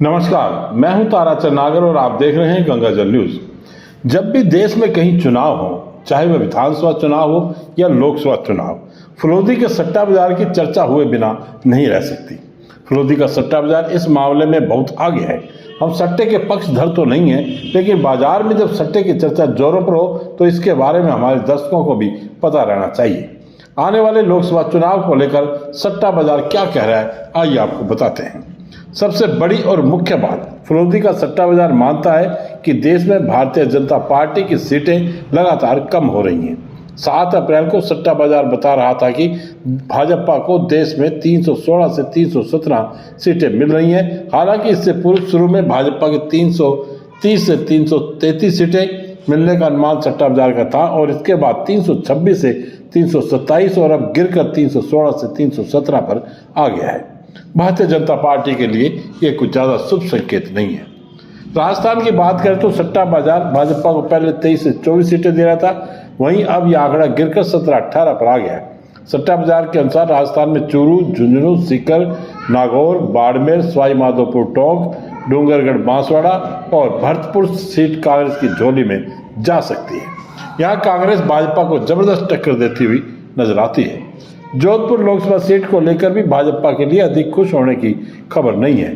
नमस्कार, मैं हूं ताराचंद नागर और आप देख रहे हैं गंगाजल न्यूज। जब भी देश में कहीं चुनाव हो, चाहे वह विधानसभा चुनाव हो या लोकसभा चुनाव, फरोदी के सट्टा बाजार की चर्चा हुए बिना नहीं रह सकती। फरोदी का सट्टा बाजार इस मामले में बहुत आगे है। हम सट्टे के पक्षधर तो नहीं है, लेकिन बाजार में जब सट्टे की चर्चा जोरों पर हो तो इसके बारे में हमारे दर्शकों को भी पता रहना चाहिए। आने वाले लोकसभा चुनाव को लेकर सट्टा बाजार क्या कह रहा है, आइए आपको बताते हैं। सबसे बड़ी और मुख्य बात, फरोदी का सट्टा बाजार मानता है कि देश में भारतीय जनता पार्टी की सीटें लगातार कम हो रही हैं। 7 अप्रैल को सट्टा बाजार बता रहा था कि भाजपा को देश में 316 से 317 सीटें मिल रही हैं। हालांकि इससे पूर्व शुरू में भाजपा के 330 से 333 सीटें मिलने का अनुमान सट्टा बाजार का था और इसके बाद 326 से 327 और अब गिरकर 316 से 317 पर आ गया है। भारतीय जनता पार्टी के लिए ये कुछ ज़्यादा शुभ संकेत नहीं है। राजस्थान की बात करें तो सट्टा बाजार भाजपा को पहले 23 से 24 सीटें दे रहा था, वहीं अब यह आंकड़ा गिरकर 17-18 पर आ गया है। सट्टा बाजार के अनुसार राजस्थान में चूरू, झुंझुनू, सीकर, नागौर, बाड़मेर, सवाई माधोपुर, टोंक, डूंगरगढ़, बांसवाड़ा और भरतपुर सीट कांग्रेस की झोली में जा सकती है। यहाँ कांग्रेस भाजपा को जबरदस्त टक्कर देती हुई नजर आती है। जोधपुर लोकसभा सीट को लेकर भी भाजपा के लिए अधिक खुश होने की खबर नहीं है।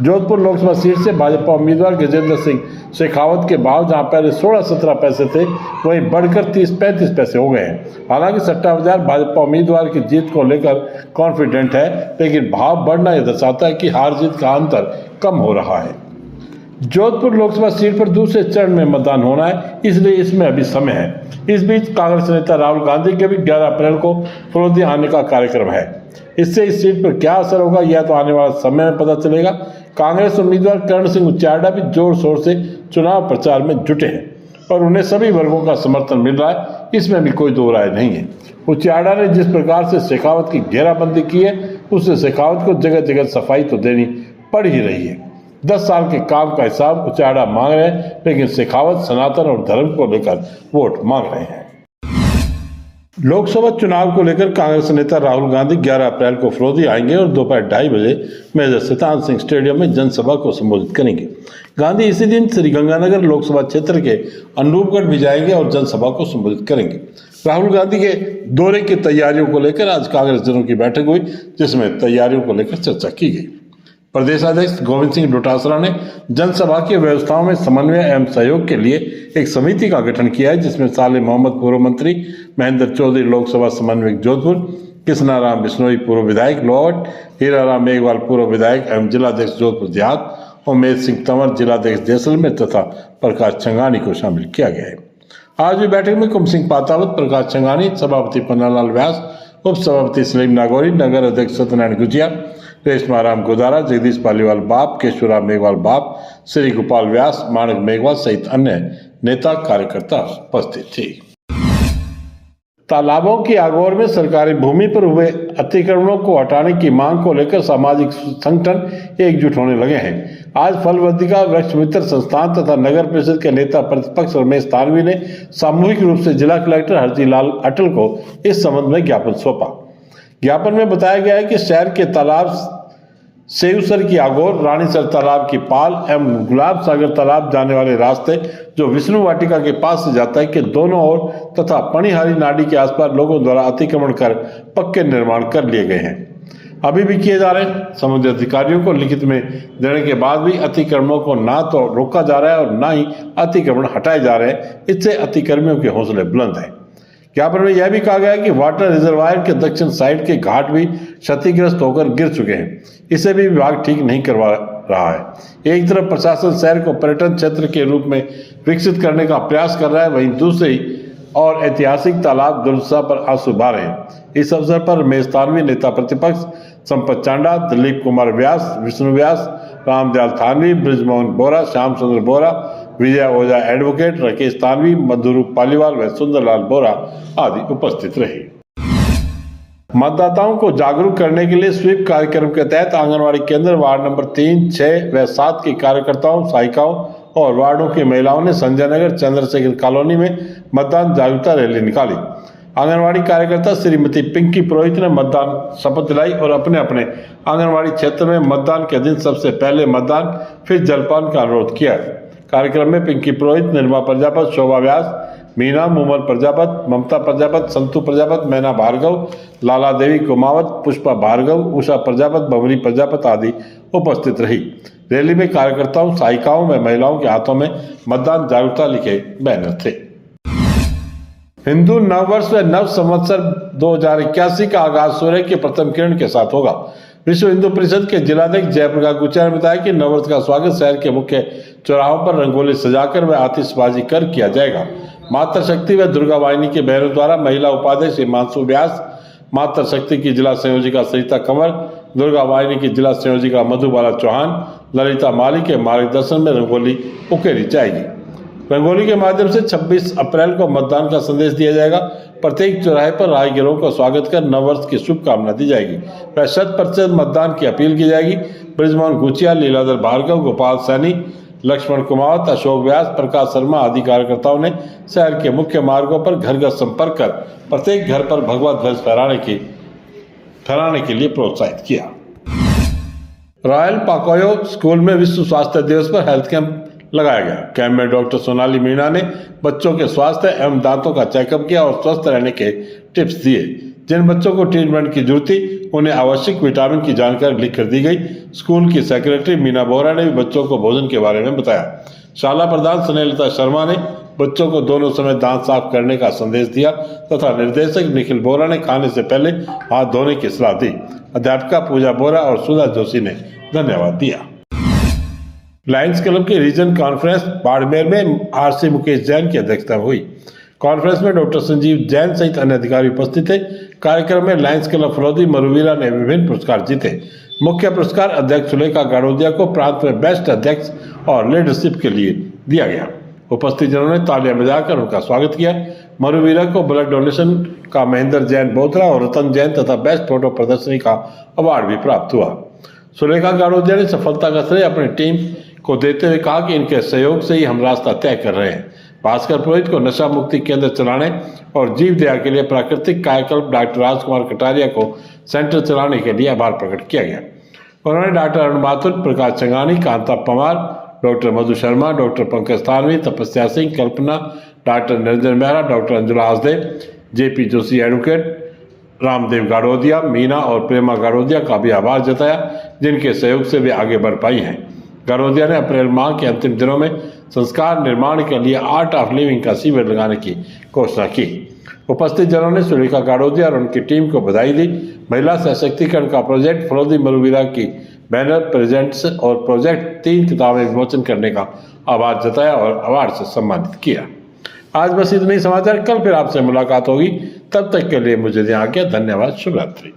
जोधपुर लोकसभा सीट से भाजपा उम्मीदवार गजेंद्र सिंह शेखावत के भाव जहां पहले 16-17 पैसे थे, वहीं बढ़कर 30-35 पैसे हो गए हैं। हालांकि सट्टा बाजार भाजपा उम्मीदवार की जीत को लेकर कॉन्फिडेंट है, लेकिन भाव बढ़ना यह दर्शाता है कि हार जीत का अंतर कम हो रहा है। जोधपुर लोकसभा सीट पर दूसरे चरण में मतदान होना है, इसलिए इसमें अभी समय है। इस बीच कांग्रेस नेता राहुल गांधी के भी 11 अप्रैल को फरोदी आने का कार्यक्रम है। इससे इस सीट पर क्या असर होगा यह तो आने वाले समय में पता चलेगा। कांग्रेस उम्मीदवार कर्ण सिंह उचार्डा भी जोर शोर से चुनाव प्रचार में जुटे हैं और उन्हें सभी वर्गों का समर्थन मिल रहा है, इसमें भी कोई दो राय नहीं है। उचार्डा ने जिस प्रकार से शेखावत की घेराबंदी की है, उससे शेखावत को जगह जगह सफाई तो देनी पड़ ही रही है। 10 साल के काम का हिसाब उचार्डा मांग रहे हैं, लेकिन शेखावत सनातन और धर्म को लेकर वोट मांग रहे हैं। लोकसभा चुनाव को लेकर कांग्रेस नेता राहुल गांधी 11 अप्रैल को फरोदी आएंगे और दोपहर 2:30 बजे मेजर सितान सिंह स्टेडियम में जनसभा को संबोधित करेंगे। गांधी इसी दिन श्रीगंगानगर लोकसभा क्षेत्र के अनूपगढ़ भी जाएंगे और जनसभा को संबोधित करेंगे। राहुल गांधी के दौरे की तैयारियों को लेकर आज कांग्रेस जनों की बैठक हुई, जिसमें तैयारियों को लेकर चर्चा की गई। प्रदेश अध्यक्ष गोविंद सिंह डोटासरा ने जनसभा की व्यवस्थाओं में समन्वय एवं सहयोग के लिए एक समिति का गठन किया है, जिसमें साले मोहम्मद पूर्व मंत्री, महेंद्र चौधरी लोकसभा समन्वयक जोधपुर, कृष्णाराम बिश्नोई पूर्व विधायक लोहावट, हीराराम मेघवाल पूर्व विधायक एवं जिलाध्यक्ष जोधपुर देहात, उमेश सिंह तंवर जिलाध्यक्ष जैसलमेर तथा प्रकाश छंगानी को शामिल किया गया है। आज भी बैठक में कुम सिंह पातावत, प्रकाश छंगानी, सभापति पन्नालाल व्यास, उप सभापति सलीम नागौरी, नगर अध्यक्ष सत्यनारायण गुजिया, रेशमाराम गोदारा, जगदीश पालीवाल बाप, केशवराम मेघवाल बाप, श्री गोपाल व्यास, माणक मेघवाल सहित अन्य नेता कार्यकर्ता उपस्थित थे। तालाबों की आगोर में सरकारी भूमि पर हुए अतिक्रमणों को हटाने की मांग को लेकर सामाजिक संगठन एकजुट होने लगे हैं। आज फलवद्दिका वृक्ष मित्र संस्थान तथा नगर परिषद के नेता प्रतिपक्ष रमेश तानवी ने सामूहिक रूप से जिला कलेक्टर हरजी लाल अटल को इस संबंध में ज्ञापन सौंपा। ज्ञापन में बताया गया है कि शहर के तालाब सेवसर की आगोर, रानीसर तालाब की पाल एवं गुलाब सागर तालाब जाने वाले रास्ते जो विष्णु वाटिका के पास से जाता है के दोनों ओर तथा पणिहारी नाडी के आसपास लोगों द्वारा अतिक्रमण कर पक्के निर्माण कर लिए गए हैं, अभी भी किए जा रहे हैं। संबंधित अधिकारियों को लिखित में देने के बाद भी अतिक्रमणों को ना तो रोका जा रहा है और ना ही अतिक्रमण हटाए जा रहे हैं। इससे अतिक्रमियों के हौसले बुलंद हैं। ज्ञापन में यह भी कहा गया है कि वाटर रिजर्वायर के दक्षिण साइड के घाट भी क्षतिग्रस्त होकर गिर चुके हैं, इसे भी विभाग ठीक नहीं करवा रहा है। एक तरफ प्रशासन शहर को पर्यटन क्षेत्र के रूप में विकसित करने का प्रयास कर रहा है, वहीं दूसरी और ऐतिहासिक तालाब दुर्दशा पर आंसू बहा रहे हैं। इस अवसर पर रमेश तानवी, नेता प्रतिपक्ष संपत चांडा, दिलीप कुमार व्यास, विष्णु व्यास, रामदयाल थानवी, ब्रिजमोहन बोरा, श्याम चंद्र बोरा, विजय ओझा एडवोकेट, राकेश तानवी, मधुरूप पालीवाल व सुंदरलाल बोरा आदि उपस्थित रहे। मतदाताओं को जागरूक करने के लिए स्वीप कार्यक्रम के तहत आंगनवाड़ी केंद्र वार्ड नंबर 3, 6 व 7 के कार्यकर्ताओं, सहायिकाओं और वार्डों की महिलाओं ने संजय नगर चंद्रशेखर कॉलोनी में मतदान जागरूकता रैली निकाली। आंगनवाड़ी कार्यकर्ता श्रीमती पिंकी पुरोहित ने मतदान शपथ दिलाई और अपने अपने आंगनवाड़ी क्षेत्र में मतदान के दिन सबसे पहले मतदान फिर जलपान का अनुरोध किया। कार्यक्रम में पिंकी पुरोहित, निर्मा प्रजापत, शोभा व्यास, मीना, मूमल प्रजापत, ममता प्रजापत, संतु प्रजापत, मैना भार्गव, लाला देवी कुमावत, पुष्पा भार्गव, उषा प्रजापत, बमरी प्रजापत आदि उपस्थित रही। रैली में कार्यकर्ताओं, सहायिकाओं व महिलाओं के हाथों में मतदान जागरूकता लिखे बैनर थे। हिंदू नववर्ष व नव संवत्सर 2081 का आगाज सूर्य की प्रथम किरण के साथ होगा। विश्व हिंदू परिषद के जिलाध्यक्ष जयप्रकाश गुच्चा ने बताया कि नववर्ष का स्वागत शहर के मुख्य चौराहों पर रंगोली सजाकर व आतिशबाजी कर किया जाएगा। मातृ शक्ति व दुर्गा वाहिनी के बहनों द्वारा महिला उपाध्यक्ष हिमांशु व्यास, मातृ शक्ति की जिला संयोजिका सरिता कंवर, दुर्गा वाहिनी की जिला संयोजिका मधुबाला चौहान, ललिता माली के मार्गदर्शन में रंगोली उकेरी जाएगी। रंगोली के माध्यम से 26 अप्रैल को मतदान का संदेश दिया जाएगा। प्रत्येक चौराहे पर राहगीरों का स्वागत कर नववर्ष की शुभकामना दी जाएगी। वह 100% मतदान की अपील की जाएगी। ब्रिजमोहन गुचिया, लीलाधर भार्गव, गोपाल सैनी, लक्ष्मण कुमावत, अशोक व्यास, प्रकाश शर्मा आदि कार्यकर्ताओं ने शहर के मुख्य मार्गों पर घर घर संपर्क कर प्रत्येक घर पर भगवा ध्वज फहराने के लिए प्रोत्साहित किया। रॉयल पाकोयो स्कूल में विश्व स्वास्थ्य दिवस पर हेल्थ कैंप लगाया गया। कैंप में डॉक्टर सोनाली मीणा ने बच्चों के स्वास्थ्य एवं दांतों का चेकअप किया और स्वस्थ रहने के टिप्स दिए। जिन बच्चों को ट्रीटमेंट की जरूरत थी उन्हें आवश्यक विटामिन की जानकारी लिख कर दी गई। स्कूल की सेक्रेटरी मीना बोहरा ने भी बच्चों को भोजन के बारे में बताया। शाला प्रधान स्नेहलता शर्मा ने बच्चों को दोनों समय दांत साफ करने का संदेश दिया तथा निर्देशक निखिल बोहरा ने खाने से पहले हाथ धोने की सलाह दी। अध्यापिका पूजा बोहरा और सुधा जोशी ने धन्यवाद दिया। लायंस क्लब की रीजन कॉन्फ्रेंस बाड़मेर में आरसी मुकेश जैन की अध्यक्षता हुई। कॉन्फ्रेंस में डॉक्टर संजीव जैन सहित अन्य अधिकारी उपस्थित थे। कार्यक्रम में लायंस क्लब फलौदी मरुवीरा ने विभिन्न पुरस्कार जीते। मुख्य पुरस्कार अध्यक्ष सुलेखा गाड़ोदिया को प्रांत में बेस्ट अध्यक्ष और लीडरशिप के लिए दिया गया। उपस्थित जनों ने तालियां बजाकर उनका स्वागत किया। मरुवीरा को ब्लड डोनेशन का महेंद्र जैन बोथरा और रतन जैन तथा बेस्ट फोटो प्रदर्शनी का अवार्ड भी प्राप्त हुआ। सुलेखा गाड़ोदिया ने सफलता का श्रेय अपनी टीम को देते हुए कहा कि इनके सहयोग से ही हम रास्ता तय कर रहे हैं। भास्कर पुरोहित को नशा मुक्ति केंद्र चलाने और जीव दया के लिए प्राकृतिक कायाकल्प डॉक्टर राजकुमार कटारिया को सेंटर चलाने के लिए आभार प्रकट किया गया। उन्होंने doctor Arun Mathur, Prakash Changani, Kanta Pawar, doctor Madhu Sharma, doctor Pankaj Thanvi, Tapasya Singh, Kalpana, doctor Niranjan Mehra, doctor Anjula Hasdev, JP Joshi advocate, Ramdev Gadodia, Meena और प्रेमा गाड़ोदिया का भी आभार जताया जिनके सहयोग से वे आगे बढ़ पाई हैं। गाड़ोदिया ने अप्रैल माह के अंतिम दिनों में संस्कार निर्माण के लिए आर्ट ऑफ लिविंग का शिविर लगाने की घोषणा की। उपस्थित जनों ने सुलेखा गाड़ोदिया और उनकी टीम को बधाई दी। महिला सशक्तिकरण का प्रोजेक्ट फलौदी मरुवीरा की बैनर प्रेजेंट्स और प्रोजेक्ट 3 किताबें विमोचन करने का आभार जताया और अवार्ड से सम्मानित किया। आज बस इतने ही समाचार। कल फिर आपसे मुलाकात होगी। तब तक के लिए मुझे दें आज्ञा। धन्यवाद। शुभ रात्रि।